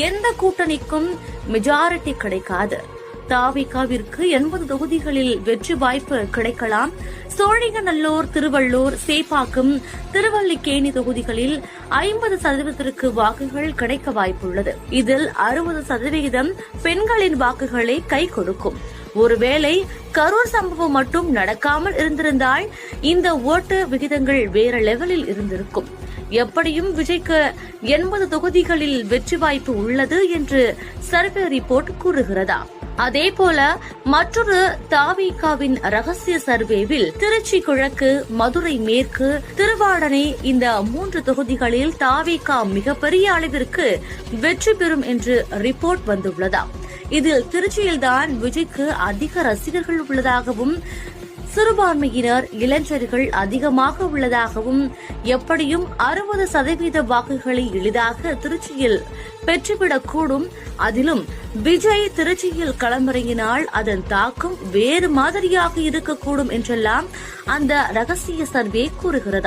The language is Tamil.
எந்த கூட்டணிக்கும் மெஜாரிட்டி கிடைக்காது. தாவிகாவிற்கு 80 தொகுதிகளில் வெற்றி வாய்ப்பு கிடைக்கலாம். சோழிங்கநல்லூர், திருவள்ளூர், சேப்பாக்கம், திருவல்லிக்கேணி தொகுதிகளில் 50% வாக்குகள் கிடைக்க வாய்ப்புள்ளது. இதில் 60% பெண்களின் வாக்குகளை கை கொடுக்கும். ஒருவேளை கரூர் சம்பவம் மட்டும் நடக்காமல் இருந்திருந்தால் இந்த ஓட்டு விகிதங்கள் வேற லெவலில் இருந்திருக்கும். எப்படியும் விஜய்க்கு 80 தொகுதிகளில் வெற்றி வாய்ப்பு உள்ளது என்று சர்வே ரிப்போர்ட் கூறுகிறதா? அதேபோல மற்றொரு தாவிகாவின் ரகசிய சர்வேவில் திருச்சி கிழக்கு, மதுரை மேற்கு, திருவாடனை இந்த 3 தொகுதிகளில் தாவிகா மிகப்பெரிய அளவிற்கு வெற்றி பெறும் என்று ரிப்போர்ட் வந்துள்ளதாம். இதில் திருச்சியில்தான் விஜய்க்கு அதிக ரசிகர்கள் உள்ளதாகவும், சிறுபான்மையினர், இளைஞர்கள் அதிகமாக உள்ளதாகவும், எப்படியும் 60% வாக்குகளை எளிதாக திருச்சியில் பெற்றுவிடக்கூடும். அதிலும் விஜய் திருச்சியில் களமிறங்கினால் அதன் தாக்கம் வேறு மாதிரியாக இருக்கக்கூடும் என்றெல்லாம் அந்த ரகசிய சர்வே கூறுகிறது.